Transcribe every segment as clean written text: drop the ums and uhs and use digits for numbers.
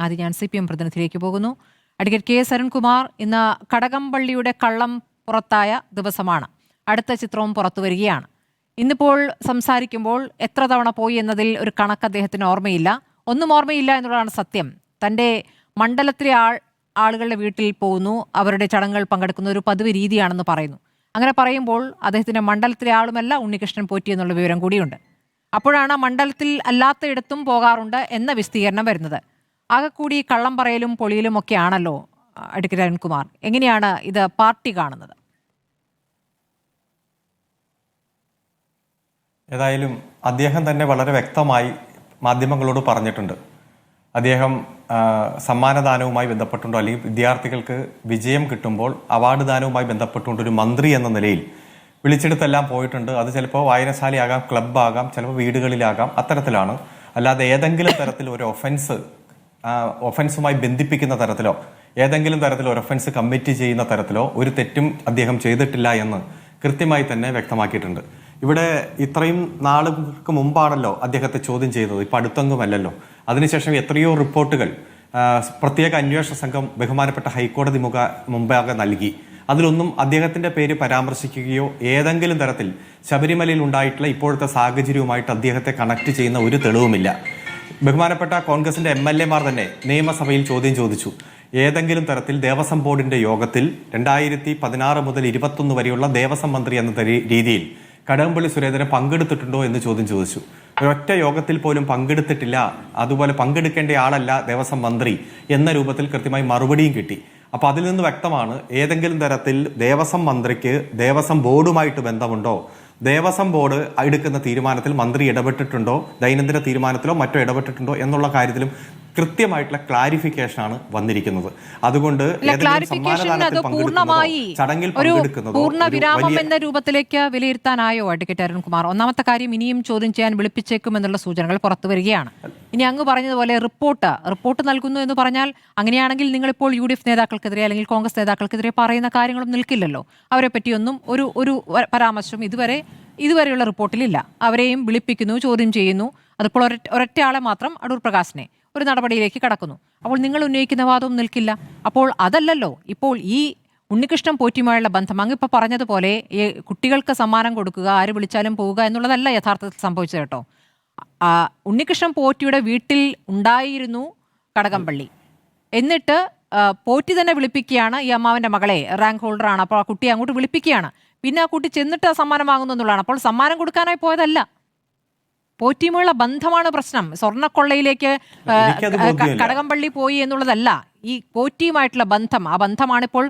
ആദ്യം ഞാൻ CPM പ്രതിനിധിയിലേക്ക് പോകുന്നു. അഡ്വക്കേറ്റ് കെ അരുൺകുമാർ, ഇന്ന് കടകംപള്ളിയുടെ കള്ളം പുറത്തായ ദിവസമാണ്. അടുത്ത ചിത്രവും പുറത്തു വരികയാണ്. ഇന്നിപ്പോൾ സംസാരിക്കുമ്പോൾ എത്ര തവണ പോയി എന്നതിൽ ഒരു കണക്ക് അദ്ദേഹത്തിന് ഓർമ്മയില്ല. ഒന്നും ഓർമ്മയില്ല എന്നുള്ളതാണ് സത്യം. തൻ്റെ മണ്ഡലത്തിലെ ആളുകളുടെ വീട്ടിൽ പോകുന്നു, അവരുടെ ചടങ്ങുകൾ പങ്കെടുക്കുന്ന ഒരു പതിവ് രീതിയാണെന്ന് പറയുന്നു. അങ്ങനെ പറയുമ്പോൾ അദ്ദേഹത്തിൻ്റെ മണ്ഡലത്തിലെ ആളുമല്ല ഉണ്ണികൃഷ്ണൻ പോറ്റി എന്നുള്ള വിവരം കൂടിയുണ്ട്. അപ്പോഴാണ് മണ്ഡലത്തിൽ അല്ലാത്തയിടത്തും പോകാറുണ്ട് എന്ന വിസ്തീർണം വരുന്നത്. ആകെക്കൂടി കള്ളം പറയലും പൊളിയിലും ഒക്കെ ആണല്ലോ അഡ്വക്കേറ്റ് അരുൺകുമാർ. എങ്ങനെയാണ് ഇത് പാർട്ടി കാണുന്നത്? ഏതായാലും അദ്ദേഹം തന്നെ വളരെ വ്യക്തമായി മാധ്യമങ്ങളോട് പറഞ്ഞിട്ടുണ്ട്. അദ്ദേഹം സമ്മാനദാനവുമായി ബന്ധപ്പെട്ടുണ്ടോ അല്ലെങ്കിൽ വിദ്യാർത്ഥികൾക്ക് വിജയം കിട്ടുമ്പോൾ അവാർഡ് ദാനവുമായി ബന്ധപ്പെട്ടുകൊണ്ട് ഒരു മന്ത്രി എന്ന നിലയിൽ വിളിച്ചെടുത്തെല്ലാം പോയിട്ടുണ്ട്. അത് ചിലപ്പോൾ വായനശാലയാകാം, ക്ലബ്ബാകാം, ചിലപ്പോൾ വീടുകളിലാകാം, അത്തരത്തിലാണ്. അല്ലാതെ ഏതെങ്കിലും തരത്തിൽ ഒരു ഒഫൻസുമായി ബന്ധിപ്പിക്കുന്ന തരത്തിലോ ഏതെങ്കിലും തരത്തിൽ ഒരു ഒഫൻസ് കമ്മിറ്റ് ചെയ്യുന്ന തരത്തിലോ ഒരു തെറ്റും അദ്ദേഹം ചെയ്തിട്ടില്ല എന്ന് കൃത്യമായി തന്നെ വ്യക്തമാക്കിയിട്ടുണ്ട്. ഇവിടെ ഇത്രയും നാളുകൾക്ക് മുമ്പാണല്ലോ അദ്ദേഹത്തെ ചോദ്യം ചെയ്തത്, ഇപ്പം അടുത്തൊന്നുമല്ലല്ലോ. അതിനുശേഷം എത്രയോ റിപ്പോർട്ടുകൾ പ്രത്യേക അന്വേഷണ സംഘം ബഹുമാനപ്പെട്ട ഹൈക്കോടതി മുമ്പാകെ നൽകി. അതിലൊന്നും അദ്ദേഹത്തിന്റെ പേര് പരാമർശിക്കുകയോ ഏതെങ്കിലും തരത്തിൽ ശബരിമലയിൽ ഉണ്ടായിട്ടുള്ള ഇപ്പോഴത്തെ സാഹചര്യവുമായിട്ട് അദ്ദേഹത്തെ കണക്ട് ചെയ്യുന്ന ഒരു തെളിവുമില്ല. ബഹുമാനപ്പെട്ട കോൺഗ്രസിന്റെ MLA മാർ തന്നെ നിയമസഭയിൽ ചോദ്യം ചോദിച്ചു. ഏതെങ്കിലും തരത്തിൽ ദേവസ്വം ബോർഡിന്റെ യോഗത്തിൽ 2016 മുതൽ 2021 വരെയുള്ള ദേവസ്വം മന്ത്രി എന്ന രീതിയിൽ കടകംപള്ളി സുരേന്ദ്രൻ പങ്കെടുത്തിട്ടുണ്ടോ എന്ന് ചോദ്യം ചോദിച്ചു. ഒരൊറ്റ യോഗത്തിൽ പോലും പങ്കെടുത്തിട്ടില്ല, അതുപോലെ പങ്കെടുക്കേണ്ട ആളല്ല ദേവസ്വം മന്ത്രി എന്ന രൂപത്തിൽ കൃത്യമായി മറുപടിയും കിട്ടി. അപ്പൊ അതിൽ നിന്ന് വ്യക്തമാണ് ഏതെങ്കിലും തരത്തിൽ ദേവസ്വം മന്ത്രിക്ക് ദേവസ്വം ബോർഡുമായിട്ട് ബന്ധമുണ്ടോ, ദേവസ്വം ബോർഡ് എടുക്കുന്ന തീരുമാനത്തിൽ മന്ത്രി ഇടപെട്ടിട്ടുണ്ടോ, ദൈനംദിന തീരുമാനത്തിലോ മറ്റോ ഇടപെട്ടിട്ടുണ്ടോ എന്നുള്ള കാര്യത്തിലും കൃത്യമായിട്ടുള്ള ക്ലാരിഫിക്കേഷൻ ആണ് വന്നിരിക്കുന്നത്. അതുകൊണ്ട് ചടങ്ങിൽ പൂർണ്ണ വിരാമം എന്ന രൂപത്തിലേക്ക് വിലയിരുത്താനായോ അഡ്വക്കേറ്റ് അരുൺകുമാർ? ഒന്നാമത്തെ കാര്യം, ഇനിയും ചോദ്യം ചെയ്യാൻ വിളിപ്പിച്ചേക്കും എന്നുള്ള സൂചനകൾ പുറത്തു വരികയാണ്. ഇനി അങ്ങ് പറഞ്ഞതുപോലെ റിപ്പോർട്ട് നൽകുന്നു എന്ന് പറഞ്ഞാൽ, അങ്ങനെയാണെങ്കിൽ നിങ്ങളിപ്പോൾ UDF നേതാക്കൾക്കെതിരെ അല്ലെങ്കിൽ കോൺഗ്രസ് നേതാക്കൾക്കെതിരെ പറയുന്ന കാര്യങ്ങളും നിൽക്കില്ലല്ലോ. അവരെ പറ്റിയൊന്നും ഒരു പരാമർശം ഇതുവരെയുള്ള റിപ്പോർട്ടിലില്ല. അവരെയും വിളിപ്പിക്കുന്നു, ചോദ്യം ചെയ്യുന്നു. അതിപ്പോൾ ഒരൊറ്റ ആളെ മാത്രം, അടൂർ പ്രകാശിനെ, ഒരു നടപടിയിലേക്ക് കടക്കുന്നു. അപ്പോൾ നിങ്ങൾ ഉന്നയിക്കുന്ന വാദവും നിൽക്കില്ല. അപ്പോൾ അതല്ലല്ലോ ഇപ്പോൾ ഈ ഉണ്ണികൃഷ്ണൻ പോറ്റിയുമായുള്ള ബന്ധം. അങ്ങിപ്പോൾ പറഞ്ഞതുപോലെ ഈ കുട്ടികൾക്ക് സമ്മാനം കൊടുക്കുക, ആര് വിളിച്ചാലും പോവുക എന്നുള്ളതല്ല യഥാർത്ഥത്തിൽ സംഭവിച്ചത് കേട്ടോ. ഉണ്ണികൃഷ്ണൻ പോറ്റിയുടെ വീട്ടിൽ ഉണ്ടായിരുന്നു കടകംപള്ളി. എന്നിട്ട് പോറ്റി തന്നെ വിളിപ്പിക്കുകയാണ് ഈ അമ്മാവൻ്റെ മകളെ, റാങ്ക് ഹോൾഡറാണ്, അപ്പോൾ ആ കുട്ടിയെ അങ്ങോട്ട് വിളിപ്പിക്കുകയാണ്. പിന്നെ ആ കുട്ടി ചെന്നിട്ട് ആ സമ്മാനം വാങ്ങുന്നു എന്നുള്ളതാണ്. അപ്പോൾ സമ്മാനം കൊടുക്കാനായി പോയതല്ല. പോറ്റിയുമുള്ള ബന്ധമാണ് പ്രശ്നം. സ്വർണ്ണക്കൊള്ളയിലേക്ക് കടകംപള്ളി പോയി എന്നുള്ളതല്ല, ഈ പോറ്റിയുമായിട്ടുള്ള ബന്ധം. ആ ബന്ധമാണിപ്പോൾ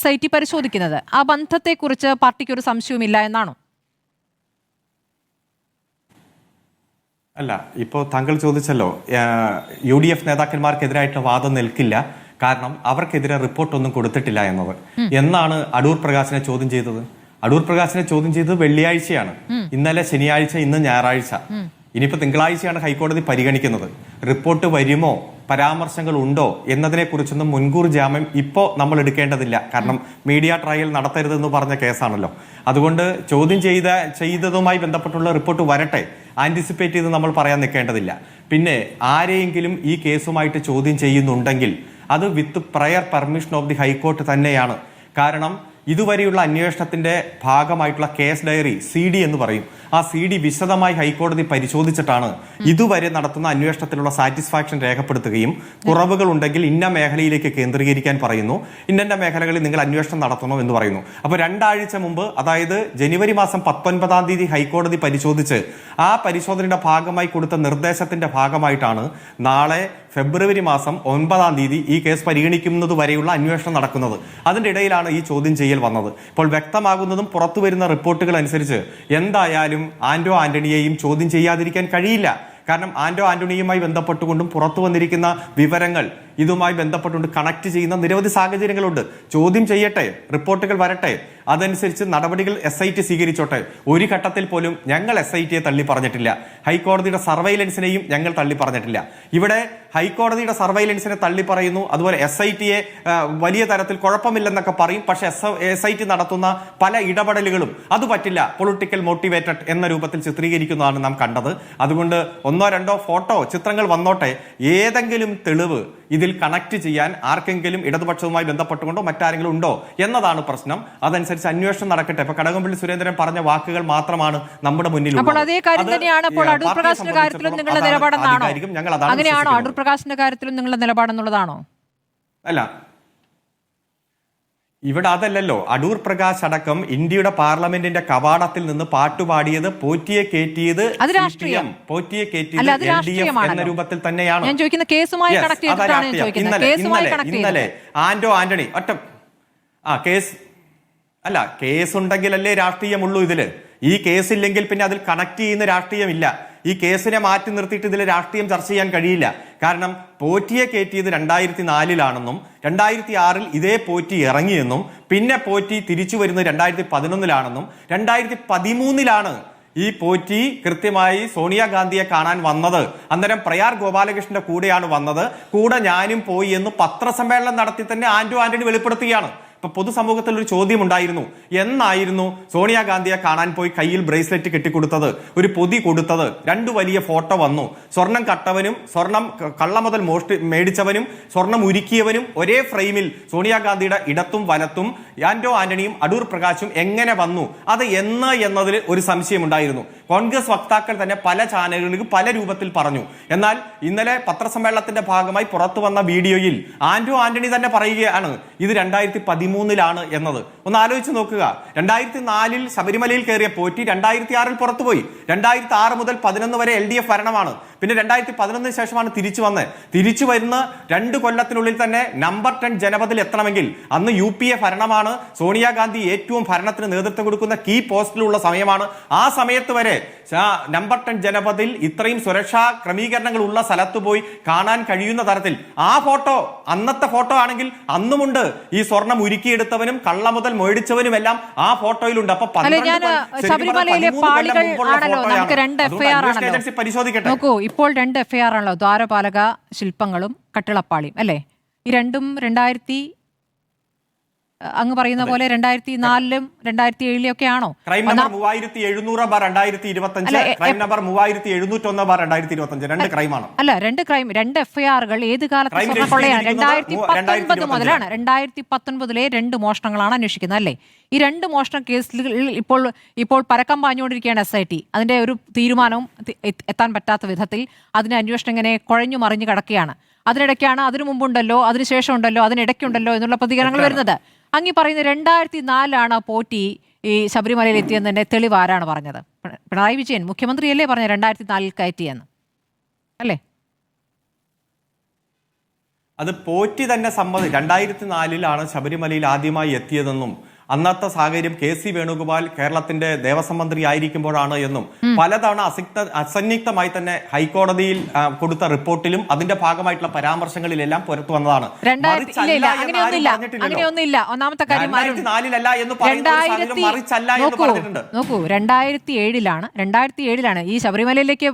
SIT പരിശോധിക്കുന്നത്. ആ ബന്ധത്തെക്കുറിച്ച് പാർട്ടിക്ക് ഒരു സംശയവുമില്ല എന്നാണോ? അല്ല, ഇപ്പോൾ താങ്കൾ ചോദിച്ചല്ലോ UDF നേതാക്കന്മാർക്കെതിരായിട്ടുള്ള വാദം നിൽക്കില്ല, കാരണം അവർക്കെതിരെ റിപ്പോർട്ടൊന്നും കൊടുത്തിട്ടില്ല എന്നത്. എന്നാണ് അടൂർ പ്രകാശിനെ ചോദ്യം ചെയ്തത്? അടൂർ പ്രകാശിനെ ചോദ്യം ചെയ്തത് വെള്ളിയാഴ്ചയാണ്. ഇന്നലെ ശനിയാഴ്ച, ഇന്ന് ഞായറാഴ്ച. ഇനിയിപ്പോ തിങ്കളാഴ്ചയാണ് ഹൈക്കോടതി പരിഗണിക്കുന്നത്. റിപ്പോർട്ട് വരുമോ, പരാമർശങ്ങൾ ഉണ്ടോ എന്നതിനെ കുറിച്ചൊന്നും മുൻകൂർ ജാമ്യം ഇപ്പോൾ നമ്മൾ എടുക്കേണ്ടതില്ല. കാരണം മീഡിയ ട്രയൽ നടത്തരുതെന്ന് പറഞ്ഞ കേസാണല്ലോ. അതുകൊണ്ട് ചോദ്യം ചെയ്തതുമായി ബന്ധപ്പെട്ടുള്ള റിപ്പോർട്ട് വരട്ടെ, ആന്റിസിപ്പേറ്റ് ചെയ്ത് നമ്മൾ പറയാൻ നിൽക്കേണ്ടതില്ല. പിന്നെ ആരെയെങ്കിലും ഈ കേസുമായിട്ട് ചോദ്യം ചെയ്യുന്നുണ്ടെങ്കിൽ അത് with prior permission of the high court തന്നെയാണ്. കാരണം ഇതുവരെയുള്ള അന്വേഷണത്തിന്റെ ഭാഗമായിട്ടുള്ള കേസ് ഡയറി CD എന്ന് പറയും. ആ CD വിശദമായി ഹൈക്കോടതി പരിശോധിച്ചിട്ടാണ് ഇതുവരെ നടത്തുന്ന അന്വേഷണത്തിലുള്ള സാറ്റിസ്ഫാക്ഷൻ രേഖപ്പെടുത്തുകയും കുറവുകൾ ഉണ്ടെങ്കിൽ ഇന്ന മേഖലയിലേക്ക് കേന്ദ്രീകരിക്കാൻ പറയുന്നു, ഇന്ന മേഖലകളിൽ നിങ്ങൾ അന്വേഷണം നടത്തണോ എന്ന് പറയുന്നു. അപ്പോൾ 2 ആഴ്ച മുമ്പ്, അതായത് ജനുവരി മാസം 19-ാം തീയതി ഹൈക്കോടതി പരിശോധിച്ച് ആ പരിശോധനയുടെ ഭാഗമായി കൊടുത്ത നിർദ്ദേശത്തിന്റെ ഭാഗമായിട്ടാണ് നാളെ ഫെബ്രുവരി മാസം 9-ാം തീയതി ഈ കേസ് പരിഗണിക്കുന്നത് വരെയുള്ള അന്വേഷണം നടക്കുന്നത്. അതിന്റെ ഇടയിലാണ് ഈ ചോദ്യം ചെയ്യൽ വന്നത്. ഇപ്പോൾ വ്യക്തമാകുന്നതും പുറത്തു വരുന്ന റിപ്പോർട്ടുകൾ അനുസരിച്ച് എന്തായാലും ആന്റോ ആന്റണിയെയും ചോദ്യം ചെയ്യാതിരിക്കാൻ കഴിയില്ല. കാരണം ആന്റോ ആന്റണിയുമായി ബന്ധപ്പെട്ടുകൊണ്ടും പുറത്തു വന്നിരിക്കുന്ന വിവരങ്ങൾ ഇതുമായി ബന്ധപ്പെട്ടുകൊണ്ട് കണക്ട് ചെയ്യുന്ന നിരവധി സാഹചര്യങ്ങളുണ്ട്. ചോദ്യം ചെയ്യട്ടെ, റിപ്പോർട്ടുകൾ വരട്ടെ, അതനുസരിച്ച് നടപടികൾ SIT സ്വീകരിച്ചോട്ടെ. ഒരു ഘട്ടത്തിൽ പോലും ഞങ്ങൾ SITയെ തള്ളി പറഞ്ഞിട്ടില്ല. ഹൈക്കോടതിയുടെ സർവൈലൻസിനെയും ഞങ്ങൾ തള്ളി പറഞ്ഞിട്ടില്ല. ഇവിടെ ഹൈക്കോടതിയുടെ സർവൈലൻസിനെ തള്ളി പറയുന്നു, അതുപോലെ SITയെ വലിയ തരത്തിൽ കുഴപ്പമില്ലെന്നൊക്കെ പറയും. പക്ഷെ SIT നടത്തുന്ന പല ഇടപെടലുകളും അത് പറ്റില്ല, പൊളിറ്റിക്കൽ മോട്ടിവേറ്റഡ് എന്ന രൂപത്തിൽ ചിത്രീകരിക്കുന്നതാണ് നാം കണ്ടത്. അതുകൊണ്ട് ഒന്നോ രണ്ടോ ഫോട്ടോ ചിത്രങ്ങൾ വന്നോട്ടെ, ഏതെങ്കിലും തെളിവ് ഇതിൽ കണക്ട് ചെയ്യാൻ ആർക്കെങ്കിലും ഇടതുപക്ഷവുമായി ബന്ധപ്പെട്ടുകൊണ്ടോ മറ്റാരെങ്കിലും ഉണ്ടോ എന്നതാണ് പ്രശ്നം. അതനുസരിച്ച് അന്വേഷണം നടക്കട്ടെ. ഇപ്പൊ കടകംപള്ളി സുരേന്ദ്രൻ പറഞ്ഞ വാക്കുകൾ മാത്രമാണ് നമ്മുടെ മുന്നിൽ. അപ്പോൾ അതേ കാര്യം തന്നെയാണ് അപ്പോൾ അടൂർ പ്രകാശിന്റെ കാര്യത്തിലും നിങ്ങളുടെ നിലപാടെന്നാണോ? അങ്ങനെയാണോ അടൂർ പ്രകാശിന്റെ കാര്യത്തിലും നിങ്ങളുടെ നിലപാടെന്നുള്ളതാണോ? അല്ല, ഇവിടെ അതല്ലല്ലോ. അടൂർ പ്രകാശ് അടക്കം ഇന്ത്യയുടെ പാർലമെന്റിന്റെ കവാടത്തിൽ നിന്ന് പാട്ടുപാടിയത് പോറ്റിയെ കയറ്റിയത് പോറ്റിയെ കയറ്റിയത് LDF എന്ന രൂപത്തിൽ തന്നെയാണ്. ഇന്നലെ ആന്റണി കേസ് ഉണ്ടെങ്കിലല്ലേ രാഷ്ട്രീയമുള്ളൂ ഇതില്. ഈ കേസില്ലെങ്കിൽ പിന്നെ അതിൽ കണക്ട് ചെയ്യുന്ന രാഷ്ട്രീയമില്ല. ഈ കേസിനെ മാറ്റി നിർത്തിയിട്ട് ഇതിൽ രാഷ്ട്രീയം ചർച്ച ചെയ്യാൻ കഴിയില്ല. കാരണം പോറ്റിയെ കയറ്റിയത് 2004 2006 ഇതേ പോറ്റി ഇറങ്ങിയെന്നും പിന്നെ പോറ്റി തിരിച്ചു വരുന്നത് 2011 2013 ഈ പോറ്റി കൃത്യമായി സോണിയാഗാന്ധിയെ കാണാൻ വന്നത്. അന്നേരം പ്രയാർ ഗോപാലകൃഷ്ണന്റെ കൂടെയാണ് വന്നത്. കൂടെ ഞാനും പോയി എന്ന് പത്രസമ്മേളനം നടത്തി തന്നെ ആന്റണി വെളിപ്പെടുത്തുകയാണ്. ഇപ്പൊ പൊതുസമൂഹത്തിൽ ഒരു ചോദ്യം ഉണ്ടായിരുന്നു, എന്നായിരുന്നു സോണിയാഗാന്ധിയെ കാണാൻ പോയി കയ്യിൽ ബ്രേസ്ലെറ്റ് കെട്ടിക്കൊടുത്തത്, ഒരു പൊതി കൊടുത്തത്, 2 വലിയ ഫോട്ടോ വന്നു, സ്വർണം കട്ടവനും സ്വർണം കള്ളമുതൽ മേടിച്ചവനും സ്വർണം ഉരുക്കിയവനും ഒരേ ഫ്രെയിമിൽ സോണിയാഗാന്ധിയുടെ ഇടത്തും വലത്തും ആന്റണിയും അടൂർ പ്രകാശും എങ്ങനെ വന്നു, അത് എന്നതിൽ ഒരു സംശയം ഉണ്ടായിരുന്നു. കോൺഗ്രസ് വക്താക്കൾ തന്നെ പല ചാനലുകളിലും പല രൂപത്തിൽ പറഞ്ഞു. എന്നാൽ ഇന്നലെ പത്രസമ്മേളനത്തിന്റെ ഭാഗമായി പുറത്തു വന്ന വീഡിയോയിൽ ആന്റണി തന്നെ പറയുകയാണ് ഇത് 2013 എന്നത്. ഒന്ന് ആലോചിച്ച് നോക്കുക. 2004 ശബരിമലയിൽ കയറിയ പോറ്റി 2006 പുറത്തുപോയി. 2006 മുതൽ 2011 വരെ LDF ഭരണമാണ്. പിന്നെ 2011 ശേഷമാണ് തിരിച്ചു വരുന്ന 2 കൊല്ലത്തിനുള്ളിൽ തന്നെ നമ്പർ 10 ജനപഥത്തിൽ എത്തണമെങ്കിൽ അന്ന് UPA ഭരണമാണ്. സോണിയാഗാന്ധി ഏറ്റവും ഭരണത്തിന് നേതൃത്വം കൊടുക്കുന്ന കീ പോസ്റ്റിലുള്ള സമയമാണ്. ആ സമയത്ത് വരെ നമ്പർ 10 ജനപഥത്തിൽ ഇത്രയും സുരക്ഷാ ക്രമീകരണങ്ങൾ ഉള്ള സ്ഥലത്ത് പോയി കാണാൻ കഴിയുന്ന തരത്തിൽ ആ ഫോട്ടോ, അന്നത്തെ ഫോട്ടോ ആണെങ്കിൽ അന്നുമുണ്ട്. ഈ സ്വർണം ഉരുക്കിയെടുത്തവനും കള്ളമുതൽ മേടിച്ചവനും എല്ലാം ആ ഫോട്ടോയിലുണ്ട്. അപ്പൊ പരിശോധിക്കട്ടെ. ഇപ്പോൾ 2 FIR ആണല്ലോ, ദ്വാരപാലക ശില്പങ്ങളും കട്ടിളപ്പാളിയും അല്ലേ? ഈ രണ്ടും അങ്ങ് പറയുന്ന പോലെ 2004 2007 ഒക്കെ ആണോ? ക്രൈം നമ്പർ 3700/2025, ക്രൈം നമ്പർ 3701/2025 രണ്ട് ക്രൈമാണ്. അല്ല, 2 FIRകൾ ഏത് കാലത്ത് കൊള്ളയാണ്? 2019 മുതലാണ്. 2019 2 മോഷണങ്ങളാണ് അന്വേഷിക്കുന്നത് അല്ലേ? ഈ 2 മോഷണ കേസുകളിൽ ഇപ്പോൾ പരക്കം പാഞ്ഞുകൊണ്ടിരിക്കുകയാണ് SIT. അതിന്റെ ഒരു തീരുമാനവും എത്താൻ പറ്റാത്ത വിധത്തിൽ അതിന്റെ അന്വേഷണം ഇങ്ങനെ കുഴഞ്ഞു മറിഞ്ഞു കിടക്കുകയാണ്. അതിനിടയ്ക്കാണ് അതിനു മുമ്പുണ്ടല്ലോ, അതിനുശേഷം ഉണ്ടല്ലോ, അതിനിടയ്ക്കുണ്ടല്ലോ എന്നുള്ള പ്രതികരണങ്ങൾ വരുന്നത്. അങ്ങി പറയുന്നത് 2004 പോറ്റി ഈ ശബരിമലയിൽ എത്തിയെന്നതിന്റെ തെളിവ് ആരാണ് പറഞ്ഞത്? പിണറായി വിജയൻ മുഖ്യമന്ത്രിയല്ലേ പറഞ്ഞ 2004 കയറ്റിയെന്ന് അല്ലേ? അത് പോറ്റി തന്നെ 2004 ശബരിമലയിൽ ആദ്യമായി എത്തിയതെന്നും അന്നത്തെ സാഹചര്യം KC വേണുഗോപാൽ കേരളത്തിന്റെ ദേവസ്വം മന്ത്രി ആയിരിക്കുമ്പോഴാണ് എന്നും പലതവണ അസന്നിഗ്ധമായി തന്നെ ഹൈക്കോടതിയിൽ കൊടുത്ത റിപ്പോർട്ടിലും അതിന്റെ ഭാഗമായിട്ടുള്ള പരാമർശങ്ങളിലെല്ലാം പുറത്തു വന്നതാണ്. ഒന്നാമത്തെ കാര്യം 2007 ഈ ശബരിമലയിലേക്ക്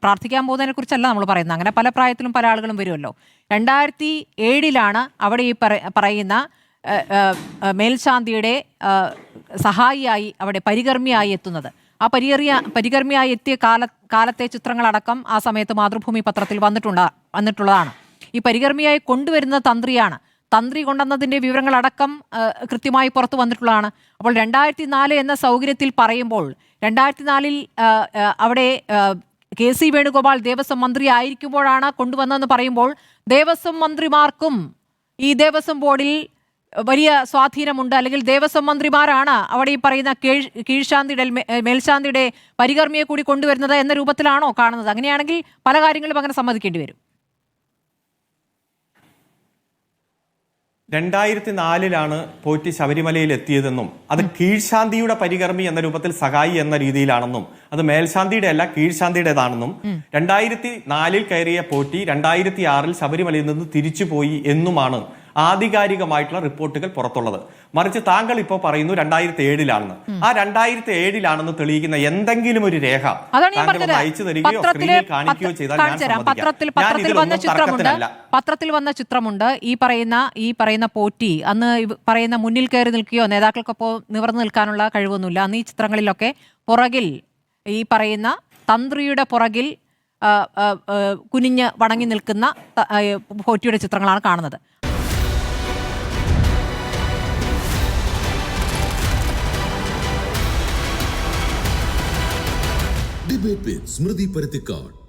പ്രാർത്ഥിക്കാൻ പോകുന്നതിനെ കുറിച്ചല്ല നമ്മൾ പറയുന്നത്. അങ്ങനെ പല പ്രായത്തിലും പല ആളുകളും വരുമല്ലോ. 2007 അവിടെ ഈ പറയുന്ന മേൽശാന്തിയുടെ സഹായിയായി അവിടെ പരികർമ്മിയായി എത്തുന്നത്. ആ പരികർമ്മിയായി എത്തിയ കാലത്തെ ചിത്രങ്ങളടക്കം ആ സമയത്ത് മാതൃഭൂമി പത്രത്തിൽ വന്നിട്ടുള്ളതാണ്. ഈ പരികർമ്മിയായി കൊണ്ടുവരുന്ന തന്ത്രിയാണ്. തന്ത്രി കൊണ്ടുവന്നതിന്റെ വിവരങ്ങളടക്കം കൃത്യമായി പുറത്തു വന്നിട്ടുള്ളതാണ്. അപ്പോൾ 2004 എന്ന സൗകര്യത്തിൽ പറയുമ്പോൾ 2004 അവിടെ KC വേണുഗോപാൽ ദേവസ്വം മന്ത്രി ആയിരിക്കുമ്പോഴാണ് കൊണ്ടുവന്നതെന്ന് പറയുമ്പോൾ ദേവസ്വം മന്ത്രിമാർക്കും ഈ ദേവസ്വം ബോർഡിൽ വലിയ സ്വാധീനമുണ്ട്. അല്ലെങ്കിൽ ദേവസ്വം മന്ത്രിമാരാണ് അവിടെ ഈ പറയുന്ന കീഴ്ശാന്തിയുടെ മേൽശാന്തിയുടെ പരികർമ്മിയെ കൂടി കൊണ്ടുവരുന്നത് എന്ന രൂപത്തിലാണോ കാണുന്നത്? അങ്ങനെയാണെങ്കിൽ പല കാര്യങ്ങളും അങ്ങനെ സമ്മതിക്കേണ്ടി വരും. 2004 പോറ്റി ശബരിമലയിൽ എത്തിയതെന്നും അത് കീഴ്ശാന്തിയുടെ പരികർമ്മി എന്ന രൂപത്തിൽ സഹായി എന്ന രീതിയിലാണെന്നും അത് മേൽശാന്തിയുടെ അല്ല കീഴ്ശാന്തിയുടേതാണെന്നും 2004 കയറിയ പോറ്റി 2006 ശബരിമലയിൽ നിന്ന് തിരിച്ചുപോയി എന്നുമാണ് ആധികാരികമായിട്ടുള്ള റിപ്പോർട്ടുകൾ പുറത്തുള്ളത്. മറിച്ച് താങ്കൾ ഇപ്പോൾ പറയുന്നു 2007 ആ 2007 തെളിയിക്കുന്ന എന്തെങ്കിലും ഒരു രേഖ താങ്കൾ അയച്ചു തരികയോ സ്ക്രീനിൽ കാണിക്കുകയോ ചെയ്താൽ പത്രത്തിൽ വന്ന ചിത്രമുണ്ട്. ഈ പറയുന്ന പോറ്റി അന്ന് പറയുന്ന മുന്നിൽ കയറി നിൽക്കുകയോ നേതാക്കൾക്കൊപ്പം നിവർന്നു നിൽക്കാനുള്ള കഴിവൊന്നുമില്ല. അന്ന് ഈ ചിത്രങ്ങളിലൊക്കെ പുറകിൽ ഈ പറയുന്ന തന്ത്രിയുടെ പുറകിൽ കുനിഞ്ഞ് വണങ്ങി നിൽക്കുന്ന പോറ്റിയുടെ ചിത്രങ്ങളാണ് കാണുന്നത്. Debate with Smriti Parathikkad.